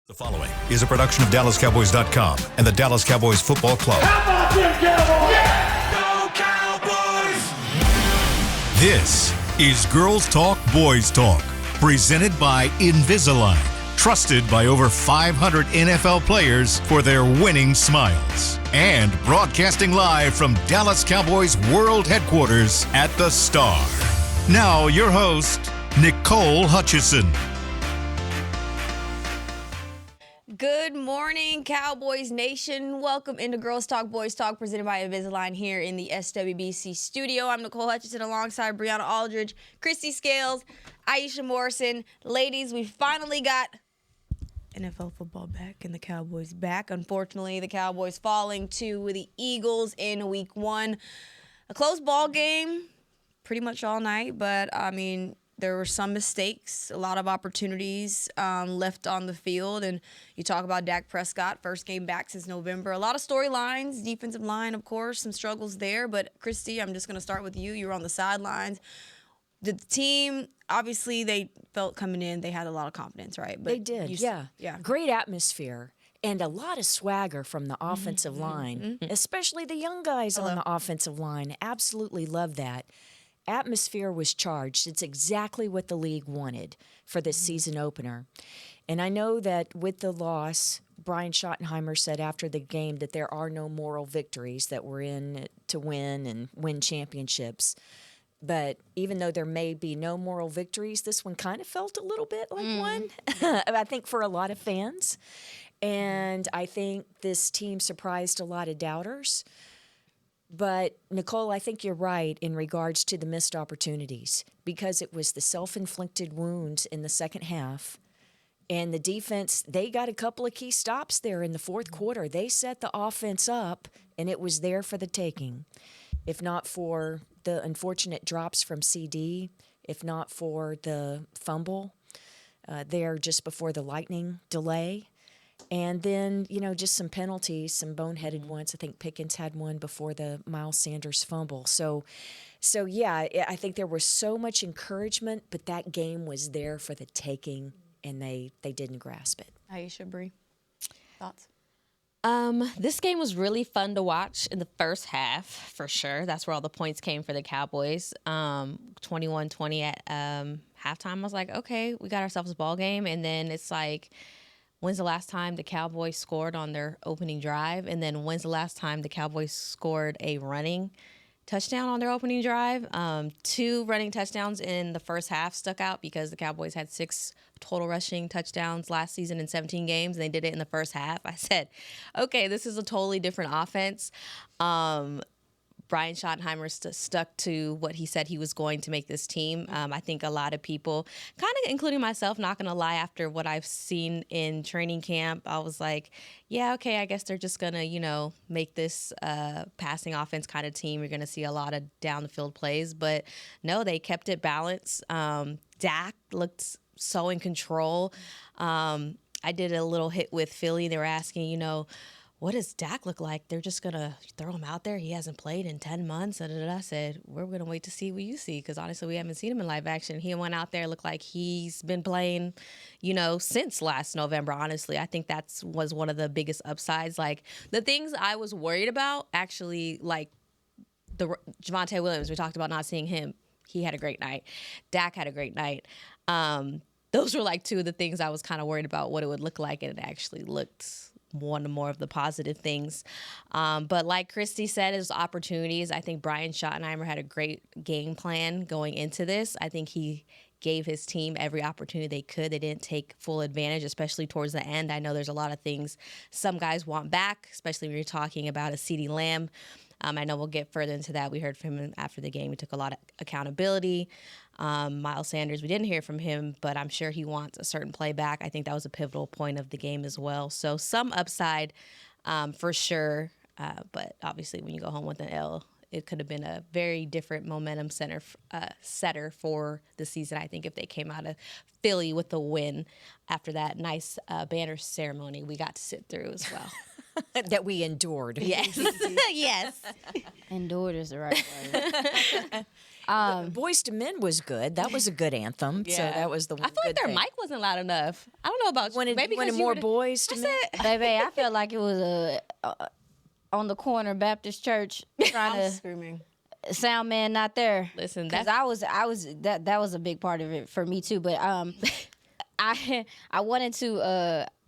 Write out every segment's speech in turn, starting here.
The following is a production of DallasCowboys.com and the Dallas Cowboys Football Club. How about them Cowboys? Yeah! Go Cowboys! This is Girls Talk, Boys Talk, presented by Invisalign, trusted by over 500 NFL players for their winning smiles. And broadcasting live from Dallas Cowboys World Headquarters at the Star. Now, your host, Nicole Hutchison. Good morning, Cowboys Nation. Welcome into Girls Talk, Boys Talk, presented by Invisalign here in the SWBC studio. I'm Nicole Hutchison alongside Brianna Aldridge, Christy Scales, Aisha Morrison. Ladies, we finally got NFL football back and the Cowboys back. Unfortunately, the Cowboys falling to the Eagles in week one. A close ball game pretty much all night, but I mean, there were some mistakes, a lot of opportunities left on the field. And you talk about Dak Prescott, first game back since November. A lot of storylines, defensive line, of course, some struggles there. But, Christy, I'm just going to start with you. You were on the sidelines. The team, obviously, they felt coming in, they had a lot of confidence, right? But they did, yeah. Great atmosphere. And a lot of swagger from the offensive line, especially the young guys on the offensive line. Absolutely love that. Atmosphere was charged. It's exactly what the league wanted for this season opener. And I know that with the loss, Brian Schottenheimer said after the game that there are no moral victories, that we're in to win and win championships. But even though there may be no moral victories, this one kind of felt a little bit like one, I think, for a lot of fans. And I think this team surprised a lot of doubters. But, Nicole, I think you're right in regards to the missed opportunities, because it was the self-inflicted wounds in the second half. And the defense, they got a couple of key stops there in the fourth quarter. They set the offense up, and it was there for the taking. If not for the unfortunate drops from CD, if not for the fumble there just before the lightning delay. And then, just some penalties, some boneheaded ones. I think Pickens had one before the Miles Sanders fumble. So yeah, I think there was so much encouragement, but that game was there for the taking, and they didn't grasp it. Aisha, Bree, thoughts? This game was really fun to watch in the first half, for sure. That's where all the points came for the Cowboys. 21-20 at halftime. I was like, okay, we got ourselves a ball game. And then it's like, when's the last time the Cowboys scored on their opening drive? And then when's the last time the Cowboys scored a running touchdown on their opening drive? 2 running touchdowns in the first half stuck out because the Cowboys had 6 total rushing touchdowns last season in 17 games, and they did it in the first half. I said, okay, this is a totally different offense. Brian Schottenheimer stuck to what he said he was going to make this team. I think a lot of people, kind of including myself, not going to lie, after what I've seen in training camp, I was like, yeah, okay, I guess they're just going to, make this passing offense kind of team. You're going to see a lot of down-the-field plays. But, no, they kept it balanced. Dak looked so in control. I did a little hit with Philly. They were asking, what does Dak look like? They're just going to throw him out there. He hasn't played in 10 months. I said, we're going to wait to see what you see, because honestly, we haven't seen him in live action. He went out there, looked like he's been playing, since last November, honestly. I think that was one of the biggest upsides. Like, the things I was worried about, actually, like the Javonte Williams, we talked about not seeing him. He had a great night. Dak had a great night. Those were like 2 of the things I was kind of worried about what it would look like, and it actually looked one or more of the positive things. But like Christy said, is opportunities. I think Brian Schottenheimer had a great game plan going into this. I think he gave his team every opportunity they could. They didn't take full advantage, especially towards the end. I know there's a lot of things some guys want back, especially when you're talking about a CeeDee Lamb. I know we'll get further into that. We heard from him after the game. He took a lot of accountability. Miles Sanders, we didn't hear from him, but I'm sure he wants a certain play back. I think that was a pivotal point of the game as well. So some upside for sure. But obviously when you go home with an L, it could have been a very different momentum setter for the season, I think, if they came out of Philly with a win after that nice banner ceremony we got to sit through as well. that we endured. Yes. Yes. Endured is the right word. Boys to Men was good. That was a good anthem. So that was the one I feel like good their thing. mic wasn't loud enough. I don't know about Wanted, maybe wanted 'cause you more were the- Boys to Men. Baby, I felt like it was on the corner Baptist church trying to Screaming. sound man not there. Listen, because that's I was that was a big part of it for me too. But I wanted to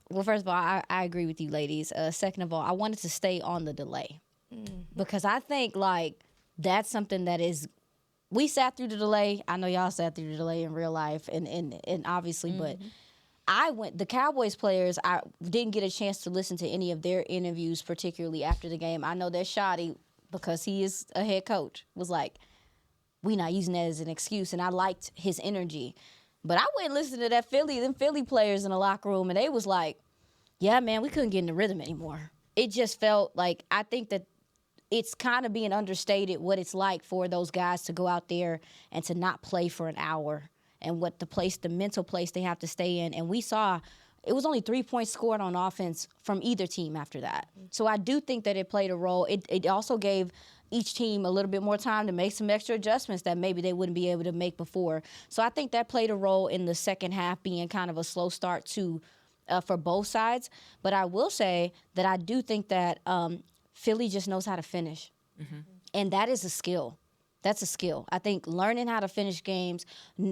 well, first of all, I agree with you, ladies. Second of all, I wanted to stay on the delay because I think like that's something that is. We sat through the delay. I know y'all sat through the delay in real life, and obviously, but the Cowboys players. I didn't get a chance to listen to any of their interviews, particularly after the game. I know that Shoddy, because he is a head coach, was like, "We not using that as an excuse," and I liked his energy. But I went and listened to them Philly players in the locker room, and they was like, "Yeah, man, we couldn't get in the rhythm anymore." It just felt like I think that. It's kind of being understated what it's like for those guys to go out there and to not play for an hour and what the mental place they have to stay in. And we saw it was only 3 points scored on offense from either team after that. So I do think that it played a role. It also gave each team a little bit more time to make some extra adjustments that maybe they wouldn't be able to make before. So I think that played a role in the second half being kind of a slow start for both sides. But I will say that I do think that Philly just knows how to finish. And that is a skill. That's a skill. I think learning how to finish games,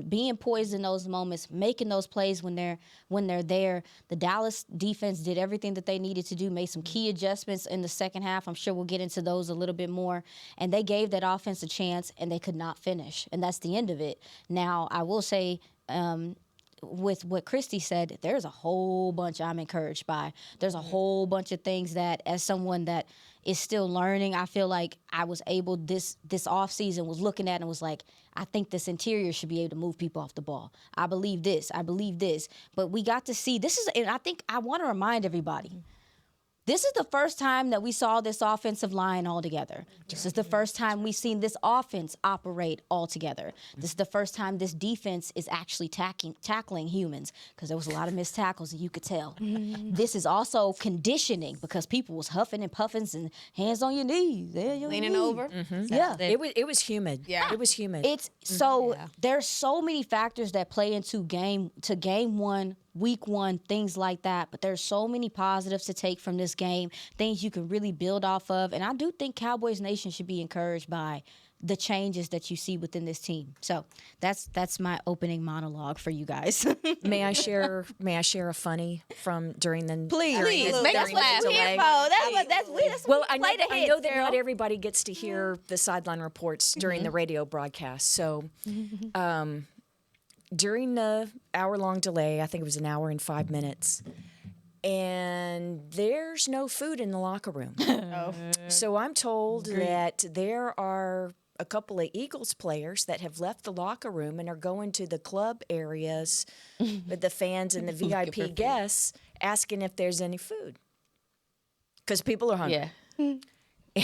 being poised in those moments, making those plays when they're there. The Dallas defense did everything that they needed to do, made some key adjustments in the second half. I'm sure we'll get into those a little bit more. And they gave that offense a chance, and they could not finish. And that's the end of it. Now, I will say, with what Christy said, there's a whole bunch I'm encouraged by. There's a whole bunch of things that, as someone that is still learning, I feel like I was able this off season was looking at and was like, I think this interior should be able to move people off the ball. I believe this. But we got to see and I think I want to remind everybody. This is the first time that we saw this offensive line all together. This is the first time we've seen this offense operate all together. This is the first time this defense is actually tackling humans, because there was a lot of missed tackles, and you could tell. This is also conditioning, because people was huffing and puffing and hands on your knees. Leaning over. Yeah. It was humid. Yeah. It was humid. It's so there's so many factors that play into game one, week one, things like that. But there's so many positives to take from this game, things you can really build off of. And I do think Cowboys Nation should be encouraged by the changes that you see within this team. So that's my opening monologue for you guys. May I share a funny from during the Please. Make us laugh. delay? Well, I know that not everybody gets to hear the sideline reports during the radio broadcast. So during the hour-long delay, I think it was an hour and 5 minutes, and there's no food in the locker room. So I'm told that there are a couple of Eagles players that have left the locker room and are going to the club areas with the fans and the VIP guests asking if there's any food, because people are hungry. Yeah.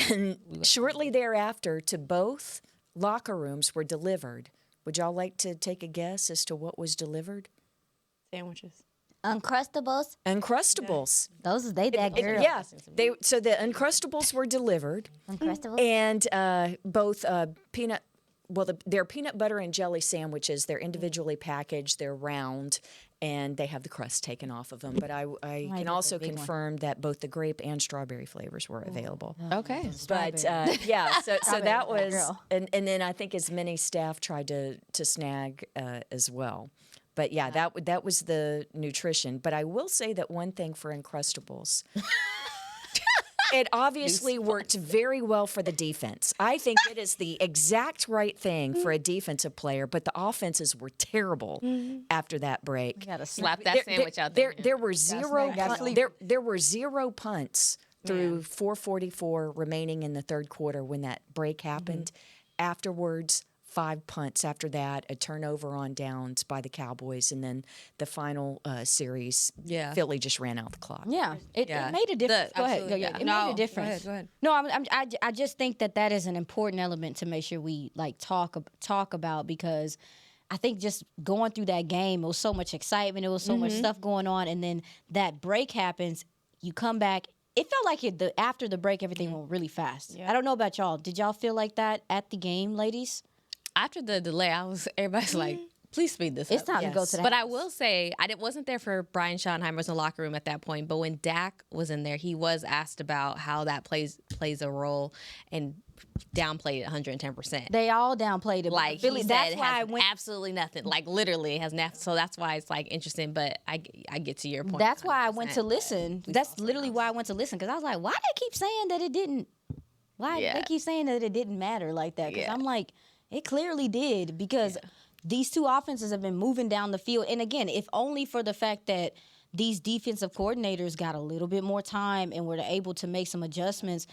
And shortly thereafter, to both locker rooms were delivered. Would y'all like to take a guess as to what was delivered? Sandwiches. Uncrustables. Uncrustables. Those they that girl. Yeah. So the Uncrustables were delivered, Uncrustables. and both peanut. Well, they're peanut butter and jelly sandwiches. They're individually packaged. They're round, and they have the crust taken off of them. But I can get also the big one. confirm that both the grape and strawberry flavors were available. Okay. But yeah, so that was, girl. and then I think as many staff tried to snag as well. But yeah, that was the nutrition. But I will say that one thing for Uncrustables, it obviously worked very well for the defense. I think it is the exact right thing for a defensive player, but the offenses were terrible after that break. Slap that sandwich out there. There were zero punts through 4:44 remaining in the third quarter when that break happened. Afterwards, 5 punts after that, a turnover on downs by the Cowboys, and then the final series, Philly just ran out the clock. Yeah, it made a difference. Go ahead. It made a difference. Go ahead. No, I just think that is an important element to make sure we talk about, because I think just going through that game, it was so much excitement, it was so much stuff going on, and then that break happens. You come back, it felt like after the break, everything went really fast. I don't know about y'all. Did y'all feel like that at the game, ladies? After the delay, everybody's like, please speed this up. It's time to go to the But house. I will say, wasn't there for Brian Schottenheimer's in the locker room at that point. But when Dak was in there, he was asked about how that plays a role and downplayed it 110%. They all downplayed it. Like Philly, he said, that's it why has I went. absolutely nothing. Like literally, it has nothing. So that's why it's like interesting. But I get to your point. That's why I went to 100%. listen. That's literally why I went to listen, because I was like, why they keep saying that it didn't? Why they keep saying that it didn't matter like that? Because I'm like, it clearly did, because these two offenses have been moving down the field. And again, if only for the fact that these defensive coordinators got a little bit more time and were able to make some adjustments,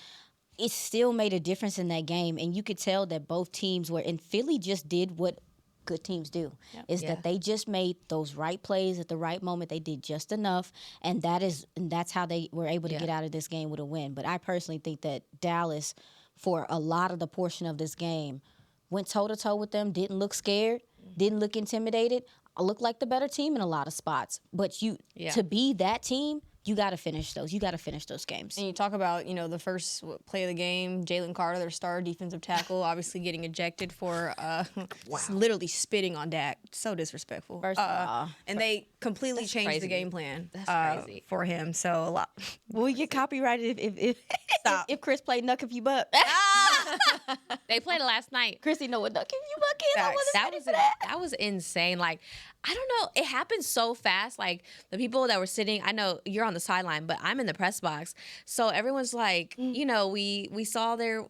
it still made a difference in that game. And you could tell that both teams were, and Philly just did what good teams do, that they just made those right plays at the right moment. They did just enough, and that's how they were able to get out of this game with a win. But I personally think that Dallas, for a lot of the portion of this game, went toe-to-toe with them, didn't look scared, didn't look intimidated, looked like the better team in a lot of spots. But to be that team, you got to finish those. You got to finish those games. And you talk about, the first play of the game, Jalen Carter, their star defensive tackle, obviously getting ejected for literally spitting on Dak. So disrespectful. First of all. And they completely changed crazy. the game plan Crazy. for him. So a lot. Will we get copyrighted if Chris played Nuck If You Buck? They played it last night. Chrissy know what Nuck If You Buck is. I wasn't ready for That was insane. Like, I don't know. It happened so fast. Like, the people that were sitting, I know you're on the sideline, but I'm in the press box. So everyone's like, we saw their,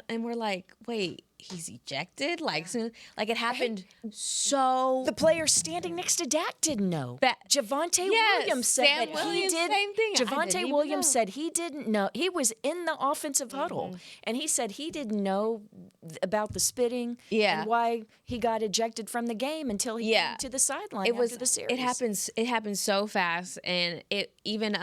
and we're like, wait, he's ejected? Like, soon, like it happened so. The player standing next to Dak didn't know. Javonte Williams said Sam that Williams, he did. same thing. I didn't Javonte even Williams know. said he didn't know. He was in the offensive huddle, and he said he didn't know about the spitting and why he got ejected from the game until he came to the sideline after the series. It happens so fast, and it even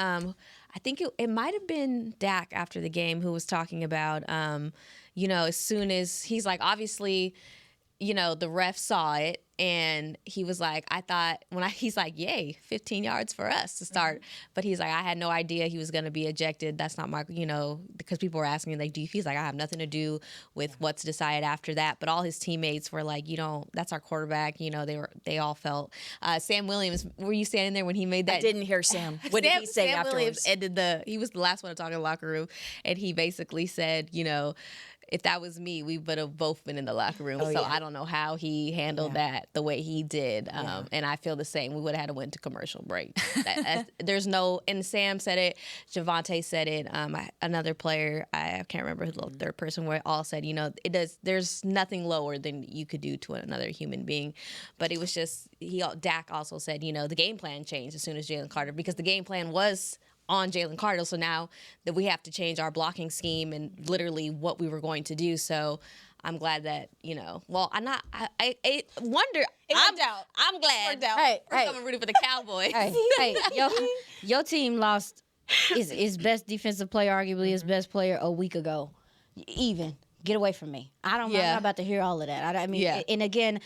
I think it might have been Dak after the game who was talking about as soon as he's like, obviously, the ref saw it, and he was like, I thought he's like, yay, 15 yards for us to start. But he's like, I had no idea he was going to be ejected. That's not my, because people were asking, like, he's like, I have nothing to do with what's decided after that. But all his teammates were like, that's our quarterback. They all felt. Sam Williams, were you standing there when he made that? I didn't hear Sam. What did he say Sam afterwards? Williams he was the last one to talk in the locker room, and he basically said, if that was me, we would have both been in the locker room. I don't know how he handled that the way he did. And I feel the same. We would have had to went to commercial break. There's no, and Sam said it, Javonte said it, another player, I can't remember who the third person, where all said, there's nothing lower than you could do to another human being. But it was just, Dak also said, the game plan changed as soon as Jalen Carter, because the game plan was on Jalen Carter. So now that we have to change our blocking scheme and literally what we were going to do. So I'm glad that, I wonder. I'm glad. Hey, I'm rooting for the Cowboys. hey, your team lost his best defensive player, arguably his best player, a week ago. Even. Get away from me. I'm not about to hear all of that. And again,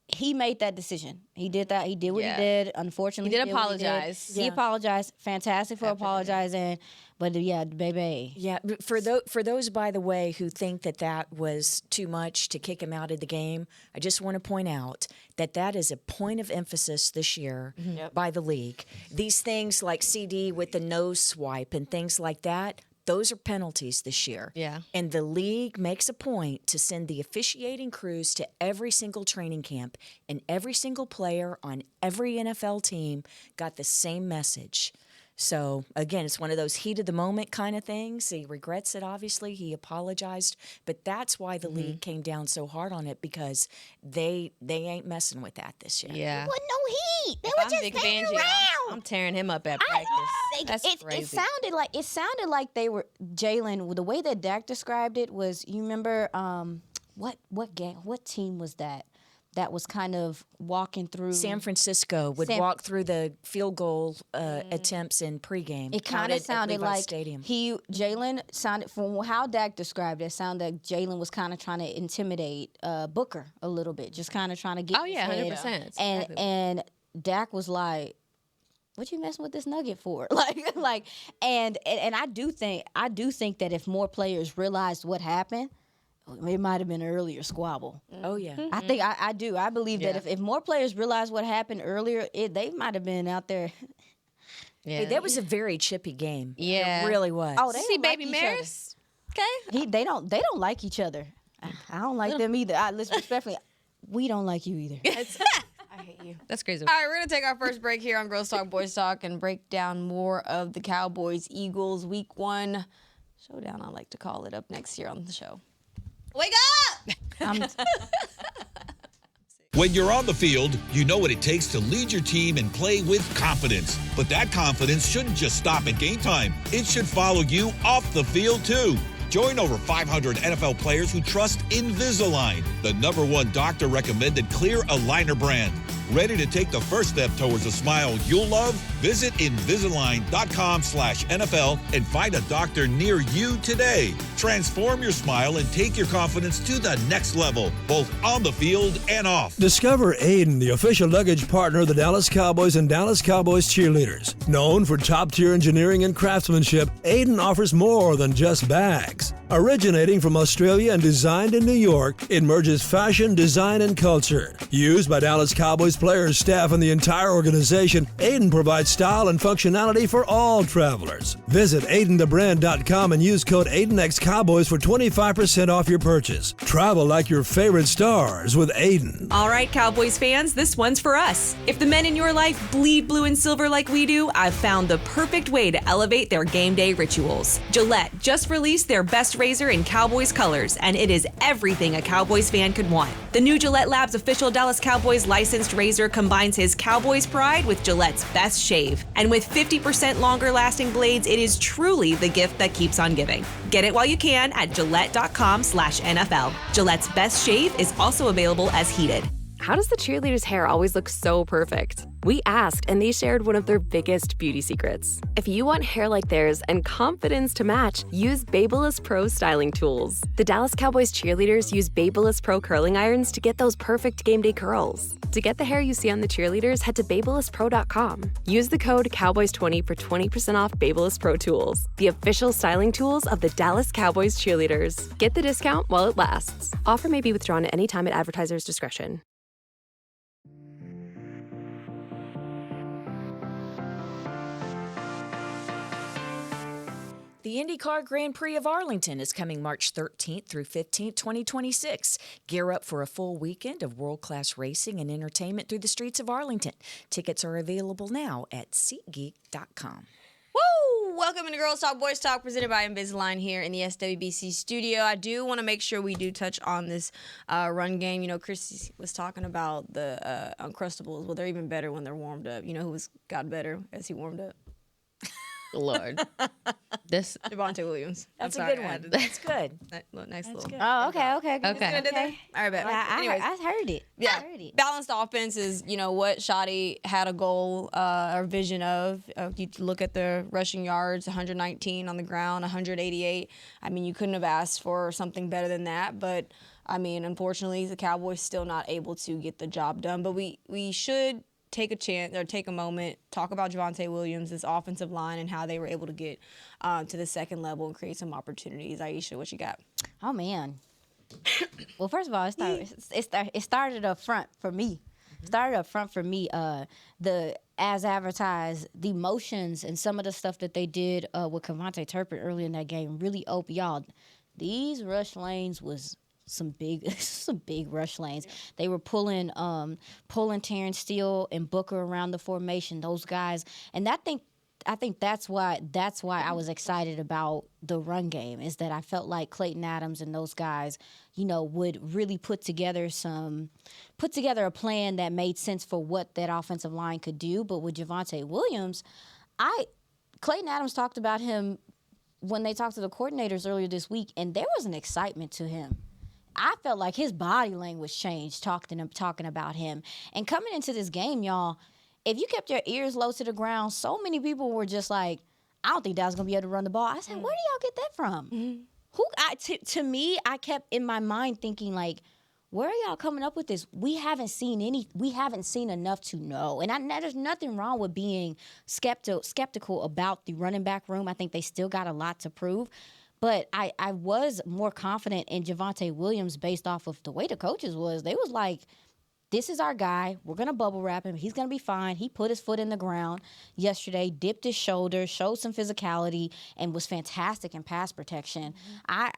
he made that decision. He did that. He did what he did. Unfortunately, he did apologize. He apologized. Fantastic for apologizing. But baby. Yeah, for those, by the way, who think that was too much to kick him out of the game, I just want to point out that is a point of emphasis this year by the league. These things like CD with the nose swipe and things like that, those are penalties this year. Yeah. And the league makes a point to send the officiating crews to every single training camp, and every single player on every NFL team got the same message. So, again, it's one of those heat of the moment kind of things. He regrets it, obviously. He apologized. But that's why the league came down so hard on it, because they ain't messing with that this year. Yeah. There wasn't no heat. They If were I'm just Vic hanging Fangio, around. I'm tearing him up at practice. That's crazy. It sounded like they were Jalen. The way that Dak described it was, you remember what team was that? That was kind of walking through. San Francisco would walk through the field goal attempts in pregame. It kind of sounded like Stadium. Jalen sounded, from how Dak described it, sounded like Jalen was kind of trying to intimidate Booker a little bit, just kind of trying to get. Oh yeah, 100%. And Dak was like, what you messing with this nugget for? And I do think that if more players realized what happened, it might have been an earlier squabble. Oh, yeah. I think I do. I believe that if more players realized what happened earlier, they might have been out there. Yeah. Hey, that was a very chippy game. Yeah. It really was. Oh, they See don't like Baby each other. Maris? Okay. They don't like each other. I don't like them either. Listen, respectfully, we don't like you either. I hate you. That's crazy. All right, we're going to take our first break here on Girls Talk, Boys Talk and break down more of the Cowboys Eagles Week 1 showdown, I like to call it, up next year on the show. Wake up! When you're on the field, you know what it takes to lead your team and play with confidence. But that confidence shouldn't just stop at game time. It should follow you off the field, too. Join over 500 NFL players who trust Invisalign, the #1 doctor-recommended clear aligner brand. Ready to take the first step towards a smile you'll love? Visit Invisalign.com/NFL and find a doctor near you today. Transform your smile and take your confidence to the next level, both on the field and off. Discover Aiden, the official luggage partner of the Dallas Cowboys and Dallas Cowboys cheerleaders. Known for top-tier engineering and craftsmanship, Aiden offers more than just bags. Originating from Australia and designed in New York, it merges fashion, design, and culture. Used by Dallas Cowboys players, staff, and the entire organization, Aiden provides style and functionality for all travelers. Visit AidenTheBrand.com and use code AidenXCowboys for 25% off your purchase. Travel like your favorite stars with Aiden. All right, Cowboys fans, this one's for us. If the men in your life bleed blue and silver like we do, I've found the perfect way to elevate their game day rituals. Gillette just released their best razor in Cowboys colors, and it is everything a Cowboys fan could want. The new Gillette Labs official Dallas Cowboys licensed razor combines his Cowboys pride with Gillette's best shave. And with 50% longer lasting blades, it is truly the gift that keeps on giving. Get it while you can at Gillette.com/NFL. Gillette's best shave is also available as heated. How does the cheerleader's hair always look so perfect? We asked, and they shared one of their biggest beauty secrets. If you want hair like theirs and confidence to match, use Babyliss Pro styling tools. The Dallas Cowboys cheerleaders use Babyliss Pro curling irons to get those perfect game day curls. To get the hair you see on the cheerleaders, head to BabylissPro.com. Use the code Cowboys20 for 20% off Babyliss Pro tools, the official styling tools of the Dallas Cowboys cheerleaders. Get the discount while it lasts. Offer may be withdrawn at any time at advertiser's discretion. The IndyCar Grand Prix of Arlington is coming March 13th through 15th, 2026. Gear up for a full weekend of world-class racing and entertainment through the streets of Arlington. Tickets are available now at SeatGeek.com. Woo! Welcome to Girls Talk, Boys Talk, presented by Invisalign here in the SWBC studio. I do want to make sure we do touch on this run game. You know, Chris was talking about the Uncrustables. Well, they're even better when they're warmed up. You know who got better as he warmed up? Lord. This Devontae Williams. That's I'm a sorry, good I one. had to- That's good. Nice little. good. Oh, okay. Okay. Gonna do that? All right, bet. Anyways. I heard it. Yeah, I heard it. balanced offense is, you know, what Shotty had a goal or vision of. You look at the rushing yards, 119 on the ground, 188. I mean, you couldn't have asked for something better than that. But, I mean, unfortunately, the Cowboys still not able to get the job done. But we should take a chance or take a moment, talk about Javonte Williams, this offensive line, and how they were able to get to the second level and create some opportunities. Aisha, what you got? Oh man. Well, first of all, it started up front for me. The as advertised, the motions and some of the stuff that they did with Kevontae Turpin early in that game really opened y'all. These rush lanes was some big rush lanes. Yeah. They were pulling Terrence Steele and Booker around the formation. Those guys, and I think that's why I was excited about the run game, is that I felt like Clayton Adams and those guys, you know, would really put together a plan that made sense for what that offensive line could do. But with Javonte Williams, Clayton Adams talked about him when they talked to the coordinators earlier this week, and there was an excitement to him. I felt like his body language changed talking about him. And coming into this game, y'all, if you kept your ears low to the ground, so many people were just like, I don't think Dallas going to be able to run the ball. I said, where do y'all get that from? To me, I kept in my mind thinking, like, where are y'all coming up with this? We haven't seen enough to know. And there's nothing wrong with being skeptical about the running back room. I think they still got a lot to prove. But I was more confident in Javonte Williams based off of the way the coaches was. They was like, this is our guy. We're going to bubble wrap him. He's going to be fine. He put his foot in the ground yesterday, dipped his shoulder, showed some physicality, and was fantastic in pass protection. I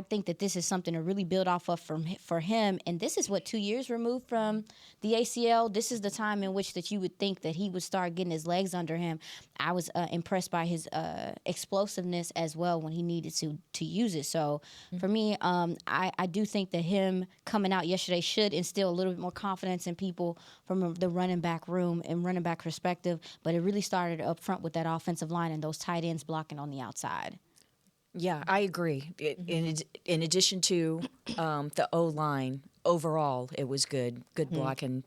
think that this is something to really build off of for him. And this is, 2 years removed from the ACL? This is the time in which that you would think that he would start getting his legs under him. I was impressed by his explosiveness as well when he needed to use it. So for me, I do think that him coming out yesterday should instill a little bit more confidence in people from the running back room and running back perspective, but it really started up front with that offensive line and those tight ends blocking on the outside. Yeah, I agree. In addition to the O-line, overall, it was good blocking,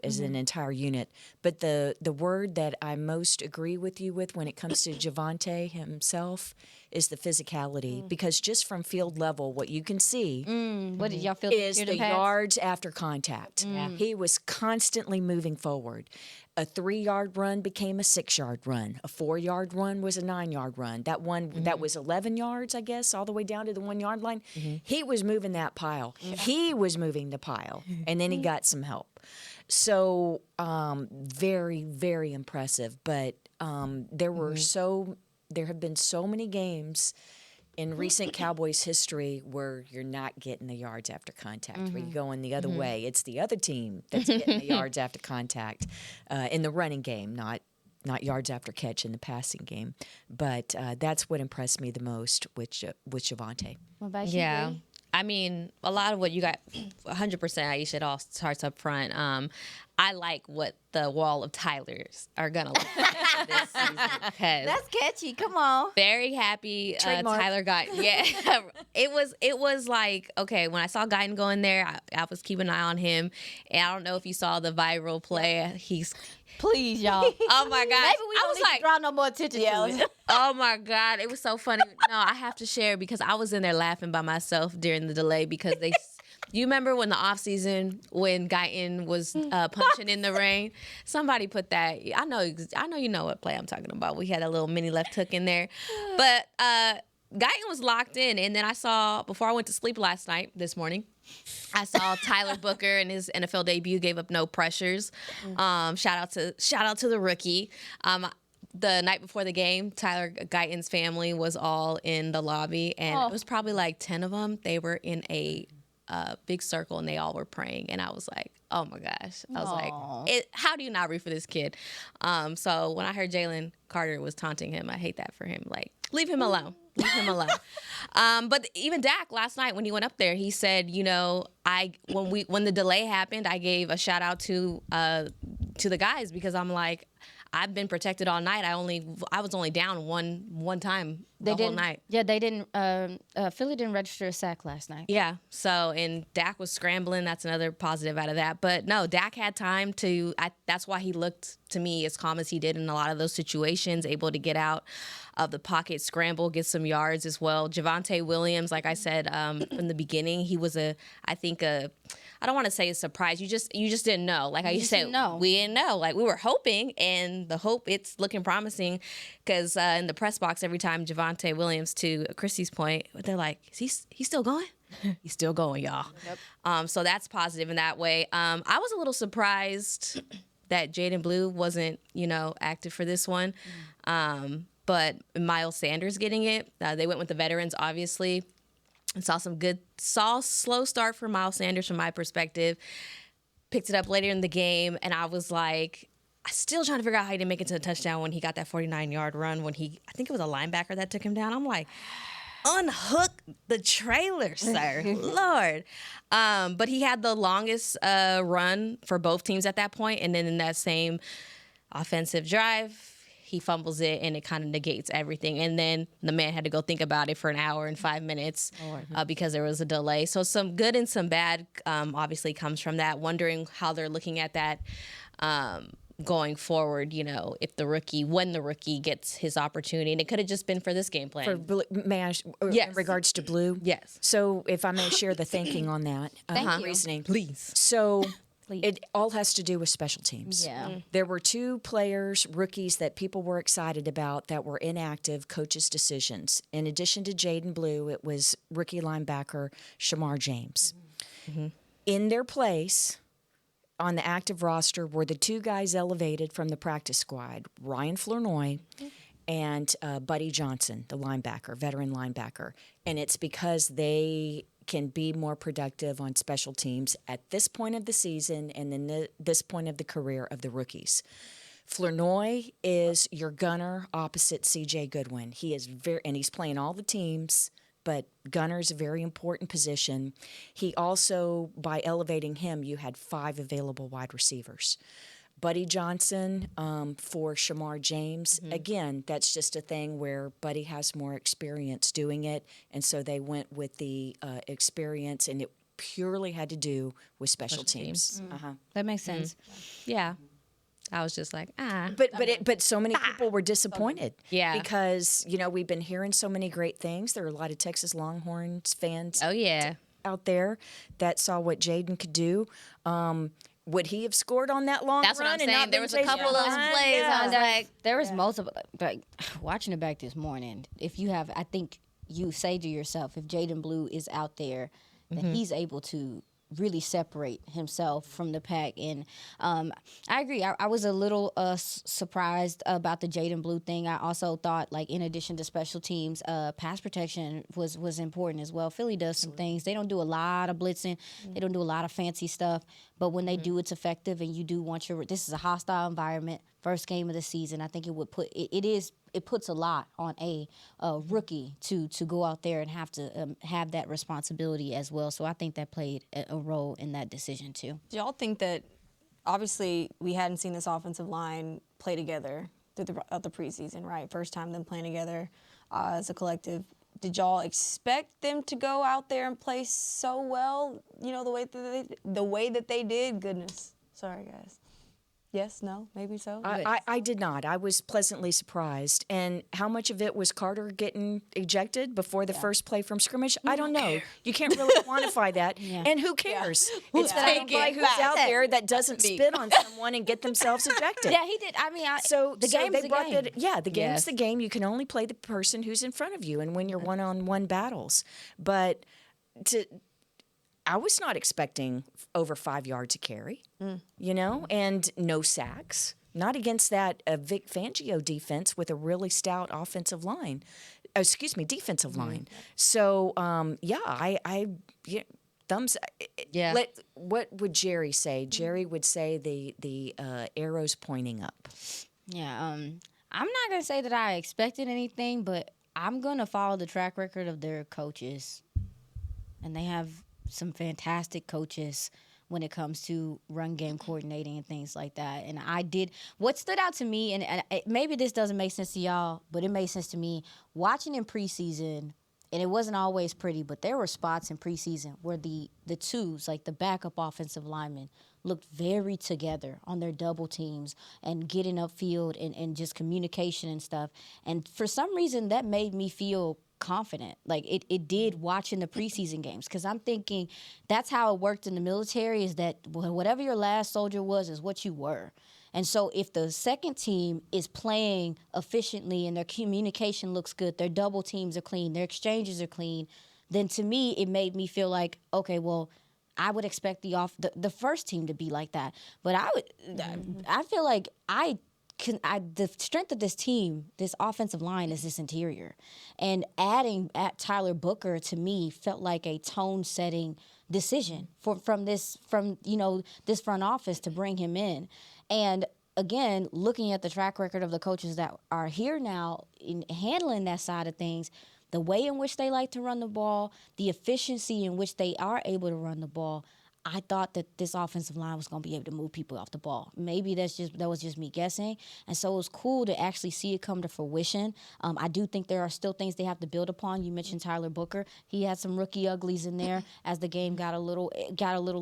as an entire unit. But the word that I most agree with you with when it comes to Javonte himself is the physicality. Because just from field level, what you can see What did y'all feel is the yards after contact. He was constantly moving forward. A 3-yard run became a 6-yard run. A 4-yard run was a 9-yard run. That one that was 11 yards, I guess, all the way down to the 1-yard line. He was moving that pile. He was moving the pile, and then he got some help. So very, very impressive. But there have been so many games in recent Cowboys history where you're not getting the yards after contact, where you're going the other way. It's the other team that's getting the yards after contact in the running game, not yards after catch in the passing game. But that's what impressed me the most with Javonte. What about you, Yeah. Bree? I mean, a lot of what you got, 100%, Aisha, it all starts up front. I like what the wall of Tylers are going to look like this season. That's catchy. Come on. Very happy Trademark. Tyler got, it was like, okay, when I saw Guyton go in there, I was keeping an eye on him. And I don't know if you saw the viral play. Please, y'all. Oh my God. Maybe we don't need to draw no more attention to it. Oh my God, it was so funny. No, I have to share because I was in there laughing by myself during the delay because you remember when the offseason when Guyton was punching in the rain? Somebody put that. I know you know what play I'm talking about. We had a little mini left hook in there. But Guyton was locked in, and then I saw, before I went to sleep this morning, I saw Tyler Booker in his NFL debut gave up no pressures. Shout out to the rookie. The night before the game, Tyler Guyton's family was all in the lobby, and it was probably like 10 of them. They were in a big circle, and they all were praying. And I was like, oh my gosh. I was like, how do you not root for this kid? So when I heard Jalen Carter was taunting him, I hate that for him. Like, leave him alone. Leave him alone. But even Dak last night when he went up there, he said, when the delay happened, I gave a shout out to the guys because I'm like, I've been protected all night. I was only down one time the whole night. Yeah, they didn't. Philly didn't register a sack last night. Yeah. So, and Dak was scrambling. That's another positive out of that. But no, Dak had time to. That's why he looked to me as calm as he did in a lot of those situations, able to get out of the pocket, scramble, get some yards as well. Javonte Williams, like I said from the beginning, he was I don't want to say a surprise. You just didn't know. Like you said, we didn't know. Like we were hoping, and the hope, it's looking promising because in the press box every time Javonte Williams, to Christy's point, they're like, he's still going? He's still going, y'all. Yep. So that's positive in that way. I was a little surprised that Jaden Blue wasn't, active for this one. But Miles Sanders getting it. They went with the veterans, obviously. And saw slow start for Miles Sanders from my perspective. Picked it up later in the game, and I was like, I'm still trying to figure out how he didn't make it to the touchdown when he got that 49-yard run when I think it was a linebacker that took him down. I'm like, unhook the trailer, sir. Lord. But he had the longest run for both teams at that point, and then in that same offensive drive, he fumbles it, and it kind of negates everything. And then the man had to go think about it for an hour and 5 minutes because there was a delay. So some good and some bad obviously comes from that, wondering how they're looking at that going forward, when the rookie gets his opportunity. And it could have just been for this game plan. For Blue, may I, Yes. in regards to Blue? Yes. So if I may share the thinking on that. Thank you. Reasoning. Please. So Please. it all has to do with special teams. Yeah. There were 2 players, rookies, that people were excited about that were inactive, coaches' decisions. In addition to Jaden Blue, it was rookie linebacker Shamar James. Mm-hmm. In their place on the active roster were the 2 guys elevated from the practice squad, Ryan Flournoy and Buddy Johnson, the linebacker, veteran linebacker. And it's because they can be more productive on special teams at this point of the season and then this point of the career of the rookies. Flournoy is your gunner opposite CJ Goodwin. He is and he's playing all the teams, but gunner is a very important position. He also, by elevating him, you had 5 available wide receivers. Buddy Johnson for Shamar James. Again, that's just a thing where Buddy has more experience doing it, and so they went with the experience, and it purely had to do with special teams. That makes sense. Yeah. I was just like, But so many people were disappointed. Yeah. Because, we've been hearing so many great things. There are a lot of Texas Longhorns fans Oh, yeah. out there that saw what Jaden could do. Would he have scored on that long That's run? what I'm and saying. not There been was a chased couple of those behind? plays. Yeah. I was like, There was multiple, like, watching it back this morning, I think you say to yourself, if Jaden Blue is out there, then he's able to really separate himself from the pack. And I agree. I was a little surprised about the Jaden Blue thing. I also thought, like, in addition to special teams, pass protection was important as well. Philly does some things. They don't do a lot of blitzing. They don't do a lot of fancy stuff. But when they do, it's effective, and you do want this is a hostile environment, first game of the season. I think it puts a lot on a rookie to go out there and have to have that responsibility as well. So I think that played a role in that decision too. Do y'all think that, obviously, we hadn't seen this offensive line play together throughout the preseason, right? First time them playing together as a collective. Did y'all expect them to go out there and play so well, the way that they did? Goodness. Sorry, guys. Yes, no, maybe so. I did not. I was pleasantly surprised. And how much of it was Carter getting ejected before the first play from scrimmage? I don't know. You can't really quantify that. And who cares? It's anybody who's out there that doesn't spit on someone and get themselves ejected. Yeah, he did. I mean, the game's the game. The game's the game. You can only play the person who's in front of you and win your one-on-one battles. But I was not expecting over 5 yards a carry, and no sacks. Not against that Vic Fangio defense with a really stout offensive line. Defensive line. So, thumbs. Yeah. What would Jerry say? Jerry would say the arrow's pointing up. Yeah. I'm not gonna say that I expected anything, but I'm gonna follow the track record of their coaches, and they have some fantastic coaches when it comes to run game coordinating and things like that. And what stood out to me, and maybe this doesn't make sense to y'all, but it made sense to me, watching in preseason, and it wasn't always pretty, but there were spots in preseason where the twos, like the backup offensive linemen, looked very together on their double teams and getting upfield and just communication and stuff. And for some reason, that made me feel confident. Like it did watching the preseason games, because I'm thinking that's how it worked in the military, is that whatever your last soldier was is what you were. And so if the second team is playing efficiently and their communication looks good, their double teams are clean, their exchanges are clean, then to me it made me feel like, okay, well, I would expect the first team to be like that. But I feel like the strength of this team, this offensive line, is this interior. And adding at Tyler Booker, to me, felt like a tone-setting decision from this front office to bring him in. And again, looking at the track record of the coaches that are here now in handling that side of things, the way in which they like to run the ball, the efficiency in which they are able to run the ball, I thought that this offensive line was going to be able to move people off the ball. Maybe that was just me guessing. And so it was cool to actually see it come to fruition. I do think there are still things they have to build upon. You mentioned Tyler Booker. He had some rookie uglies in there as the game got a little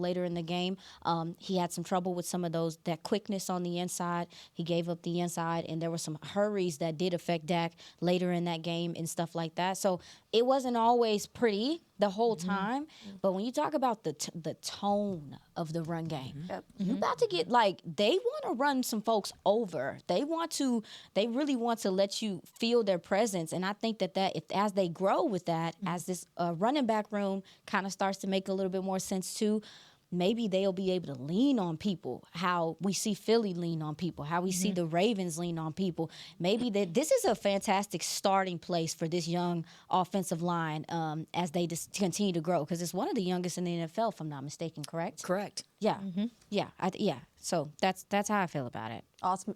later in the game. He had some trouble with some of that quickness on the inside. He gave up the inside, and there were some hurries that did affect Dak later in that game and stuff like that. So it wasn't always pretty the whole time, but when you talk about the tone of the run game, you about to get they want to run some folks over. They really want to let you feel their presence, and I think that as they grow with that, as this running back room kind of starts to make a little bit more sense too. Maybe they'll be able to lean on people, how we see Philly lean on people, how we see the Ravens lean on people. Maybe this is a fantastic starting place for this young offensive line as they just continue to grow, because it's one of the youngest in the NFL, if I'm not mistaken, correct? Correct. Yeah. Yeah. So that's how I feel about it. Awesome.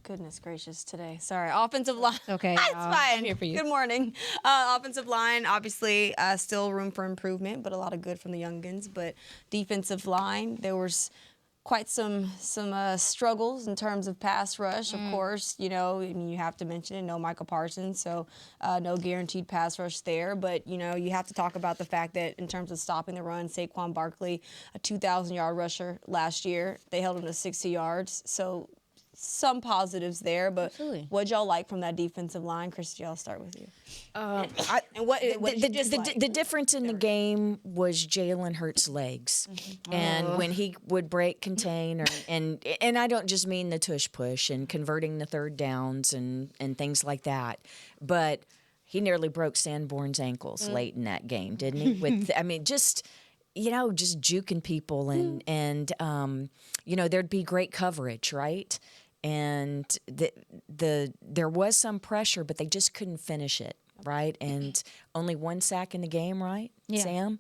Goodness gracious today. Sorry. Offensive line. Okay. That's fine. I'm here for you. Good morning. Offensive line, obviously, still room for improvement, but a lot of good from the youngins. But defensive line, there was quite some struggles in terms of pass rush. Of course, you have to mention it. No Michael Parsons, so no guaranteed pass rush there. But, you have to talk about the fact that in terms of stopping the run, Saquon Barkley, a 2,000-yard rusher last year, they held him to 60 yards. So some positives there, but Absolutely. what'd y'all like from that defensive line? Christy, I'll start with you. And The the difference in the game was Jalen Hurts' legs, and when he would break contain, and I don't just mean the tush push and converting the third downs and things like that, but he nearly broke Sanborn's ankles late in that game, didn't he? Just juking people and there'd be great coverage, right? And there was some pressure, but they just couldn't finish it, right? And only one sack in the game, right, Sam?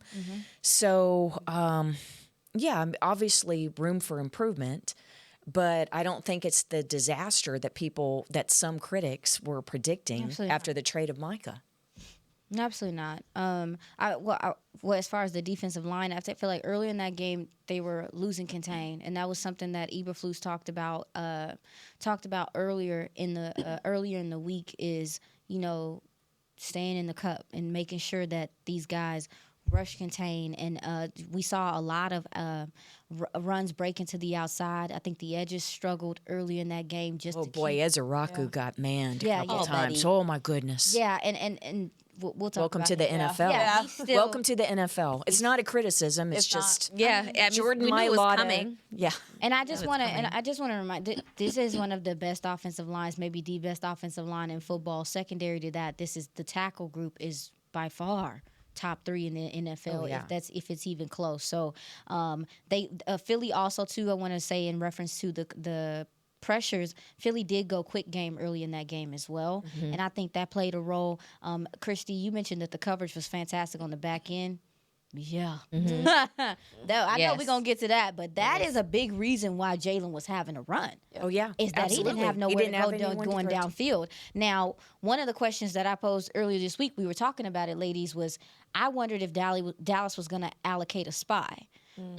So, obviously room for improvement, but I don't think it's the disaster that some critics were predicting after the trade of Micah. Absolutely not. As far as the defensive line, I feel like earlier in that game they were losing contain, and that was something that Eberflus talked about earlier in the week. Is staying in the cup and making sure that these guys rush contain, and we saw a lot of runs break into the outside. I think the edges struggled early in that game. Ezeraku got manned a couple times. Buddy. Oh my goodness. Yeah, and we'll talk Welcome about to the him. NFL. Yeah. Welcome to the NFL. It's not a criticism. It's just we Jordan knew it was Mailata. coming. Yeah. And I just want to remind, this is one of the best offensive lines, maybe the best offensive line in football. Secondary to that, the tackle group is by far top 3 in the NFL, if it's even close. So Philly also too, I want to say in reference to the pressures, Philly did go quick game early in that game as well, and I think that played a role. Christy, you mentioned that the coverage was fantastic on the back end. Yeah. I know we're going to get to that, but that is a big reason why Jalen was having a run. Oh, yeah. Is that Absolutely. he didn't have nowhere to go going throw to. downfield. Now, one of the questions that I posed earlier this week, we were talking about it, ladies, was I wondered if Dallas was going to allocate a spy.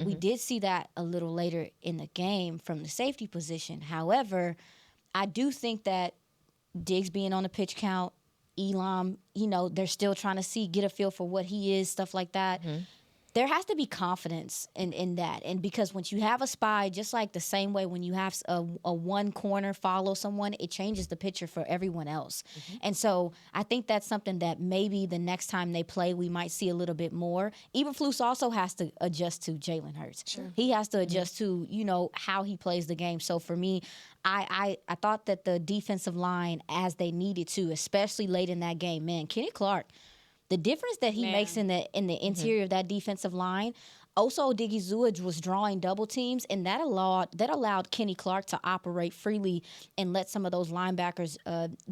We did see that a little later in the game from the safety position. However, I do think that Diggs being on the pitch count, Elam, they're still trying to get a feel for what he is, stuff like that. There has to be confidence in that. And because once you have a spy, just like the same way when you have a one corner follow someone, it changes the picture for everyone else. And so I think that's something that maybe the next time they play, we might see a little bit more. Eberflus also has to adjust to Jalen Hurts. Sure. He has to adjust to, how he plays the game. So for me, I thought that the defensive line, as they needed to, especially late in that game, man, Kenny Clark, the difference that he makes in the interior of that defensive line. Also, Odigizua was drawing double teams, and that allowed Kenny Clark to operate freely and let some of those linebackers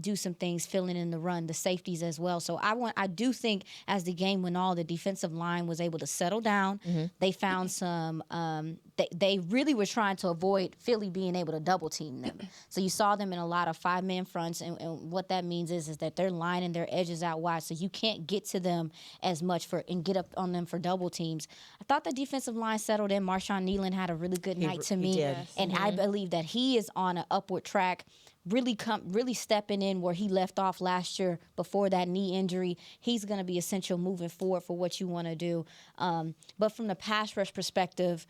do some things, filling in the run, the safeties as well. So I do think as the game went on, the defensive line was able to settle down. They found some they really were trying to avoid Philly being able to double team them. So you saw them in a lot of 5-man fronts, and what that means is that they're lining their edges out wide, so you can't get to them as much and get up on them for double teams. I thought the defensive line settled in. Marshawn Nealon had a really good night to me, and I believe that he is on an upward track. Really stepping in where he left off last year before that knee injury. He's going to be essential moving forward for what you want to do. But from the pass rush perspective,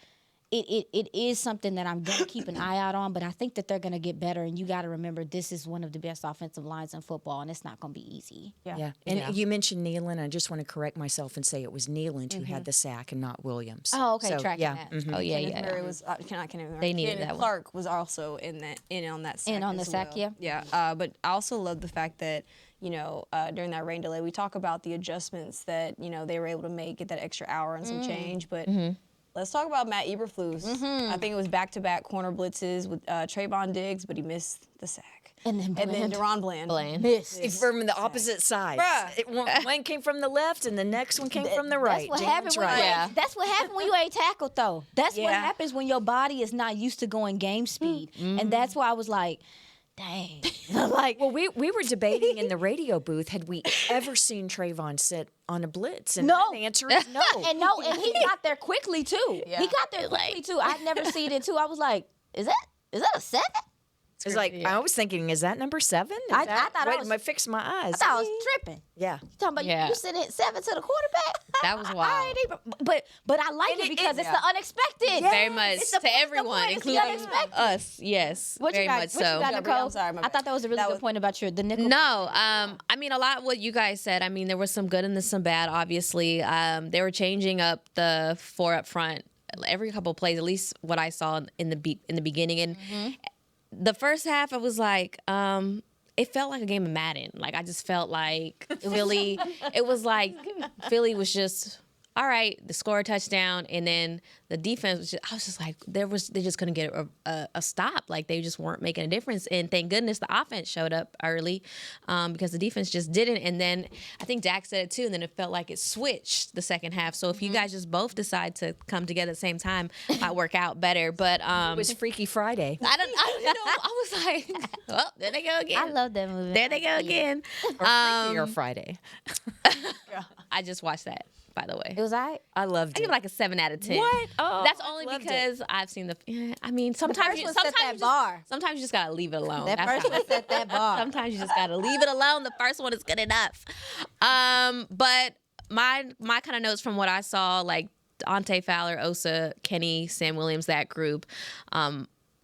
it is something that I'm going to keep an eye out on, but I think that they're going to get better. And you got to remember, this is one of the best offensive lines in football, and it's not going to be easy. Yeah. And you mentioned Nealon. I just want to correct myself and say it was Nealon who had the sack and not Williams. Oh, okay. So, tracking that. Oh, yeah, Kenneth yeah. Murray was, They needed Kenneth that one. Clark was also in on that sack. In on the as sack, well. Yeah. But I also love the fact that, during that rain delay, we talk about the adjustments that, they were able to make, get that extra hour and some change. But let's talk about Matt Eberflus. I think it was back-to-back corner blitzes with Trayvon Diggs, but he missed the sack. And then Deron Bland. missed. From the opposite side. One came from the left and the next one came from the right. That's what happened when that's what happened when you ain't tackled, though. That's what Yeah. happens when your body is not used to going game speed. And that's why I was like, dang. Like, Well, we were debating in the radio booth, had we ever seen Trayvon sit on a blitz? And No. the answer is no. and he got there quickly too. He got there quickly too. I'd never seen it too. I was like, is that a 7? It's like, I was thinking, is that number 7? I thought I was- I fixed my eyes. I thought I was tripping. Yeah. You talking about Yeah. you sitting at 7 to the quarterback? That was I wild. ain't even, but I like it because it's the unexpected. Very much It's the to everyone, point, it's the including unexpected. us. Yes, What very you got? much What you so. got, Nicole? I'm sorry, my I bad. thought that was a really good point about the nickel. No, I mean a lot of what you guys said. I mean there was some good and some bad. Obviously, they were changing up the 4 up front every couple of plays. At least what I saw in the beginning. And the first half, I was like, it felt like a game of Madden. Like I just felt like Philly. It was like Philly was just. All right, the score a touchdown, and then the defense was just, I was just like, they just couldn't get a stop. Like, they just weren't making a difference. And thank goodness the offense showed up early because the defense just didn't. And then I think Dak said it too, and then it felt like it switched the second half. So if you guys just both decide to come together at the same time, it might work out better. But It was Freaky Friday. I don't know. I was like, well, there they go again. I love that movie. There they go again. Or Freakier Friday. I just watched that, by the way. It was I. I loved I give it. it like a 7 out of 10. What? Oh, That's I only loved it. because I've seen the. Yeah, I mean, sometimes first you, one set sometimes that you bar. Sometimes you just gotta leave it alone. That That's first how- one set that bar. Sometimes you just gotta leave it alone. The first one is good enough. But my kind of notes from what I saw, like Dante Fowler, Osa, Kenny, Sam Williams, that group.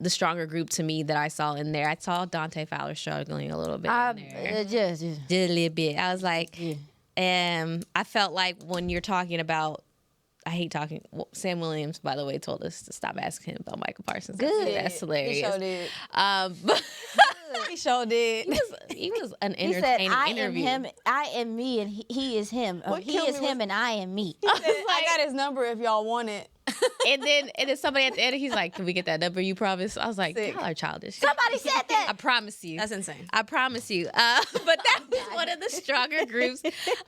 The stronger group to me that I saw in there. I saw Dante Fowler struggling a little bit in there. Just Did a little bit. I was like, I felt like when you're talking about, I hate talking. Well, Sam Williams, by the way, told us to stop asking him about Michael Parsons. Good. That's hilarious. He sure did. But He sure did. he was an he said, entertaining "I interview. am him, I am me, and he is him. Or What he killed is me him, was- and I am me." I got his number if y'all want it. and then somebody at the end, he's like, "Can we get that number you promised?" I was like, Sick. "Y'all are childish." Somebody said that. I promise you. That's insane. I promise you. But that was one of the stronger groups.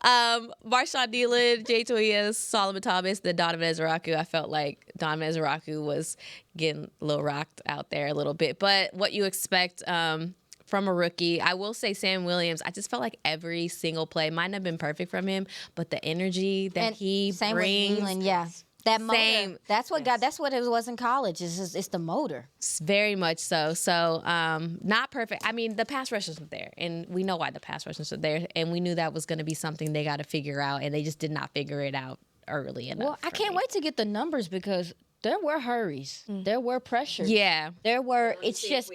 Marshawn Nealon, Jay Toyas, Solomon Thomas, then Donovan Ezraku. I felt like Donovan Ezraku was getting a little rocked out there a little bit. But what you expect from a rookie, I will say Sam Williams, I just felt like every single play might not have been perfect from him, but the energy that And he same brings. with Nealon, yeah. That motor. Same. That's what that's what it was in college. It's the motor. Very much so. So, not perfect. I mean, the pass rush isn't there, and we know why the pass rush isn't there, and we knew that was going to be something they got to figure out, and they just did not figure it out early enough. Well, I for can't me. wait to get the numbers because there were hurries. There were pressures. Yeah, There were. It's just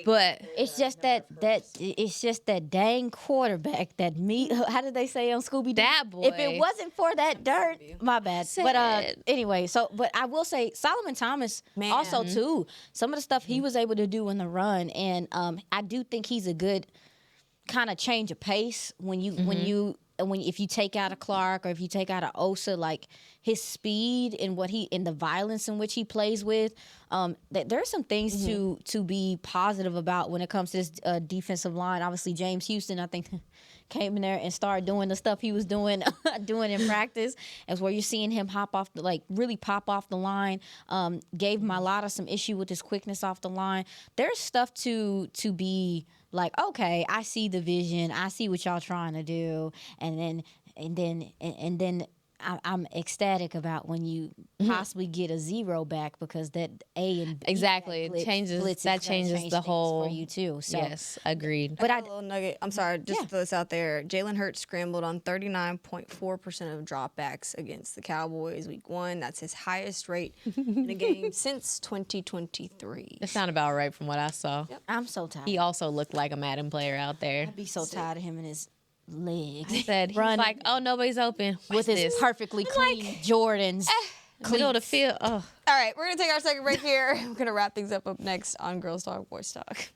that dang quarterback that me. How did they say on Scooby Doo? That boy. If it wasn't for that dirt, my bad. But Sad. anyway, but I will say Solomon Thomas also too. Some of the stuff he was able to do in the run, and I do think he's a good kind of change of pace when if you take out a Clark or if you take out a Osa, like his speed and the violence in which he plays with, there are some things to be positive about when it comes to this defensive line. Obviously, James Houston, I think, came in there and started doing the stuff he was doing in practice. As where you're seeing him really pop off the line. Gave Mailata some issue with his quickness off the line. There's stuff to be like, okay, I see the vision. I see what y'all trying to do, and then I'm ecstatic about when you possibly get a 0 back, because that A and B exactly changes the whole for you too. So yes, agreed. But a little nugget. I'm sorry, just to throw this out there. Jalen Hurts scrambled on 39.4% of dropbacks against the Cowboys week 1. That's his highest rate in a game since 2023. That sounded about right from what I saw. Yep. I'm so tired. He also looked like a Madden player out there. I'd be so tired of him and his legs. He said he's like, oh, nobody's open. With his perfectly clean Jordans. Middle of the field. Oh. All right, we're going to take our second break here. We're going to wrap things up next on Girls Talk, Boys Talk.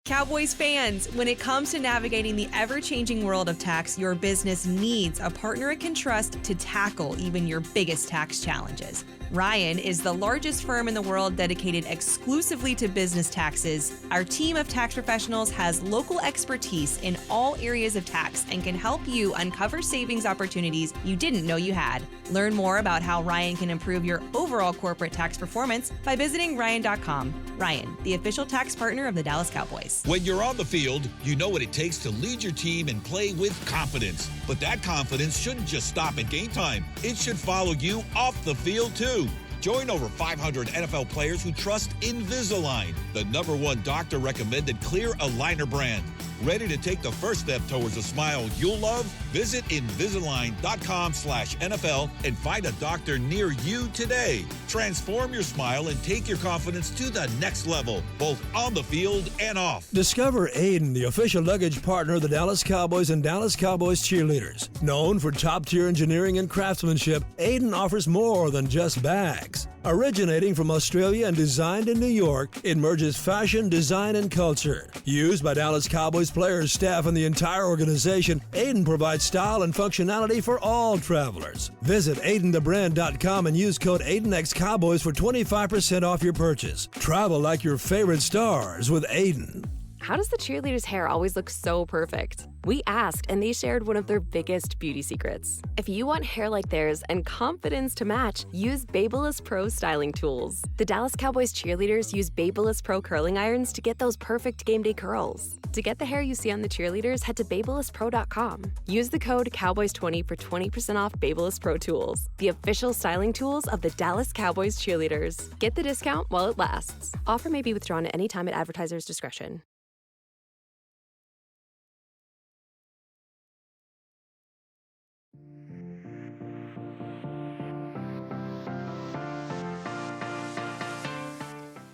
Cowboys fans, when it comes to navigating the ever-changing world of tax, your business needs a partner it can trust to tackle even your biggest tax challenges. Ryan is the largest firm in the world dedicated exclusively to business taxes. Our team of tax professionals has local expertise in all areas of tax and can help you uncover savings opportunities you didn't know you had. Learn more about how Ryan can improve your overall corporate tax performance by visiting Ryan.com. Ryan, the official tax partner of the Dallas Cowboys. When you're on the field, you know what it takes to lead your team and play with confidence. But that confidence shouldn't just stop at game time. It should follow you off the field, too. Join over 500 NFL players who trust Invisalign, the #1 doctor-recommended clear aligner brand. Ready to take the first step towards a smile you'll love? Visit Invisalign.com/NFL and find a doctor near you today. Transform your smile and take your confidence to the next level, both on the field and off. Discover Aiden, the official luggage partner of the Dallas Cowboys and Dallas Cowboys cheerleaders. Known for top-tier engineering and craftsmanship, Aiden offers more than just bags. Originating from Australia and designed in New York, it merges fashion, design, and culture. Used by Dallas Cowboys players, staff, and the entire organization, Aiden provides style and functionality for all travelers. Visit AidenTheBrand.com and use code AidenXCowboys for 25% off your purchase. Travel like your favorite stars with Aiden. How does the cheerleader's hair always look so perfect? We asked, and they shared one of their biggest beauty secrets. If you want hair like theirs and confidence to match, use Babyliss Pro styling tools. The Dallas Cowboys cheerleaders use Babyliss Pro curling irons to get those perfect game day curls. To get the hair you see on the cheerleaders, head to BabylissPro.com. Use the code Cowboys20 for 20% off Babyliss Pro tools, the official styling tools of the Dallas Cowboys cheerleaders. Get the discount while it lasts. Offer may be withdrawn at any time at advertiser's discretion.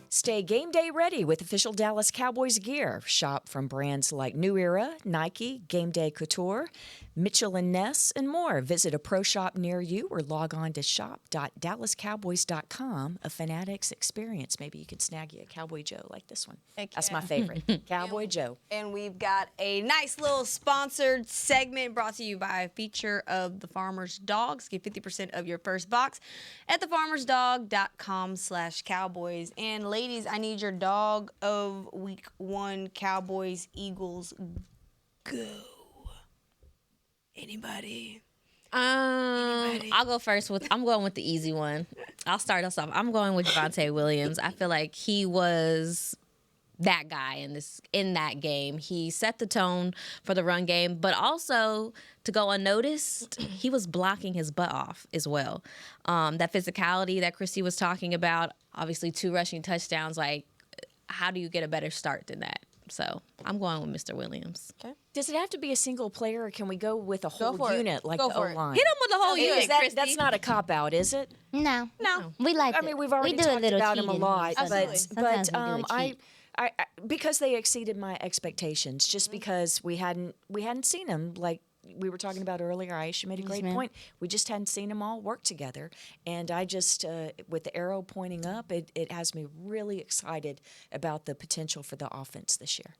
Stay game day ready with official Dallas Cowboys gear. Shop from brands like New Era, Nike, Game Day Couture, Mitchell & Ness, and more. Visit a pro shop near you or log on to shop.dallascowboys.com. A Fanatics experience. Maybe you can snag you a Cowboy Joe like this one. That's my favorite. Cowboy Joe. And we've got a nice little sponsored segment brought to you by a feature of the Farmer's Dogs. Get 50% of your first box at thefarmersdog.com/Cowboys. And ladies, I need your dog of week 1, Cowboys, Eagles, go. Anybody? I'll go first I'm going with the easy one. I'll start us off. I'm going with Javonte Williams. I feel like he was that guy in that game. He set the tone for the run game, but also to go unnoticed, he was blocking his butt off as well. That physicality that Christy was talking about, obviously 2 rushing touchdowns, like how do you get a better start than that? So I'm going with Mr. Williams. Okay. Does it have to be a single player, or can we go with a whole unit like Go the for it. O-line? Hit him with the whole unit, Christy. That's not a cop-out, is it? No. No. We like I it. mean, we've already we do a talked little about him a cheating lot, here, Absolutely. sometimes we do a I cheat. because they exceeded my expectations, just because we hadn't seen them like we were talking about earlier. Aisha made a great point. We just hadn't seen them all work together, and I just with the arrow pointing up, it has me really excited about the potential for the offense this year.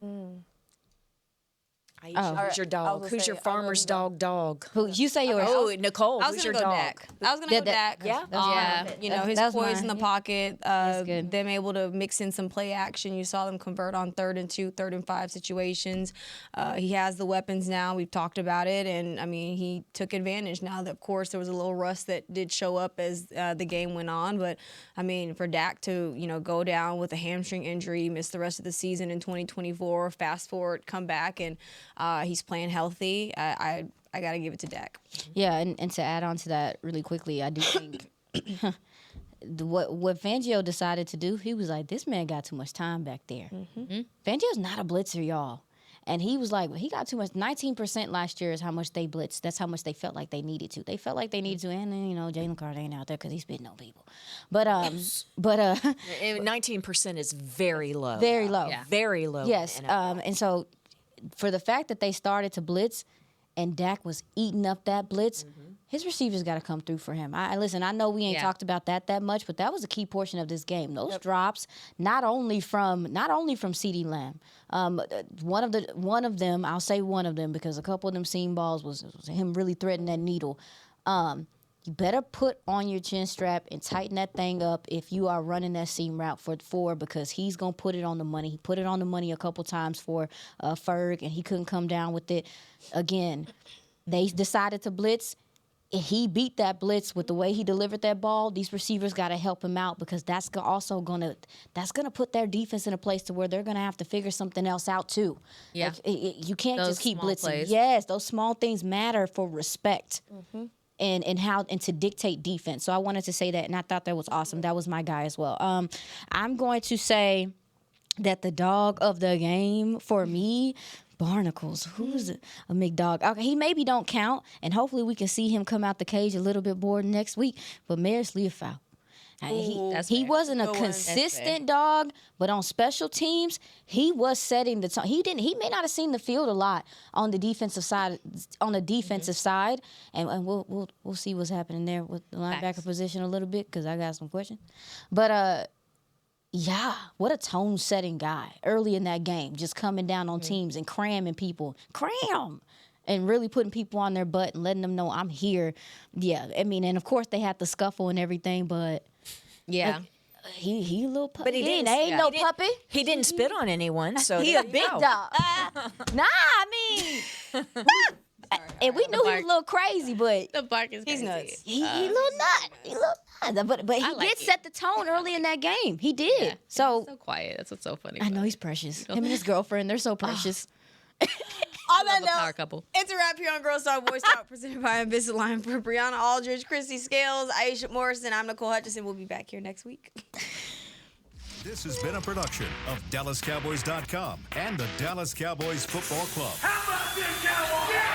Aisha, who's your dog? Who's your farmer's dog? Who you say yours? Oh, Nicole, I was who's gonna your go dog? Dak. I was gonna go Dak. Yeah. You know, his that was poise mine. in the pocket, good. them able to mix in some play action. You saw them convert on 3rd and 2, 3rd and 5 situations. He has the weapons now. We've talked about it, and I mean, he took advantage. Now, of course, there was a little rust that did show up as the game went on, but I mean, for Dak to go down with a hamstring injury, miss the rest of the season in 2024, fast forward, come back, and he's playing healthy. I got to give it to Dak. Yeah, and to add on to that really quickly, I do think what Fangio decided to do, he was like, this man got too much time back there. Fangio's not a blitzer, y'all. And he was like, he got too much. 19% last year is how much they blitzed. That's how much they felt like they needed to. They felt like they needed to. And then, Jalen Carter ain't out there because he's spitting on people. But 19% is very low. Very low. Yeah. Very low. Yes. in NFL. And so for the fact that they started to blitz and Dak was eating up that blitz, his receivers got to come through for him. Listen, I know we ain't talked about that much, but that was a key portion of this game. Those drops, not only from CeeDee Lamb. One of them, I'll say one of them because a couple of them seam balls was him really threading that needle. You better put on your chin strap and tighten that thing up if you are running that seam route for 4 because he's going to put it on the money. He put it on the money a couple times for Ferg, and he couldn't come down with it. Again, they decided to blitz. He beat that blitz with the way he delivered that ball. These receivers got to help him out because that's also gonna put their defense in a place to where they're gonna have to figure something else out too. Yeah, you can't those just keep small blitzing. plays. Yes, those small things matter for respect. And to dictate defense. So I wanted to say that, and I thought that was awesome. That was my guy as well. I'm going to say that the dog of the game for me, Barnacles. Who's a big dog? Okay, he maybe don't count, and hopefully we can see him come out the cage a little bit more next week. But Maris Leofau. He wasn't a consistent dog, but on special teams, he was setting the tone. He may not have seen the field a lot on the defensive side. And we'll see what's happening there with the linebacker position a little bit because I got some questions. But yeah, what a tone-setting guy early in that game, just coming down on teams and cramming people, and really putting people on their butt and letting them know I'm here. Yeah, I mean, and of course they had the scuffle and everything, but yeah. He a little puppy. But he didn't. Ain't no puppy. He didn't spit on anyone, so He there a you big go. dog. Nah, I mean, and we knew he was a little crazy, but The bark is He's crazy. nuts. he a little nut. He a little nut. But he like did it. set the tone early in that game. He did. Yeah. So So quiet. That's what's so funny. I know he's precious. Him and his girlfriend, they're so precious. On that Love a power note, couple. it's a wrap here on Girls Talk Boys Talk, presented by Invisalign. For Brianna Aldridge, Christy Scales, Aisha Morrison, I'm Nicole Hutchison. We'll be back here next week. This has been a production of DallasCowboys.com and the Dallas Cowboys Football Club. How about this, Cowboys? Yeah!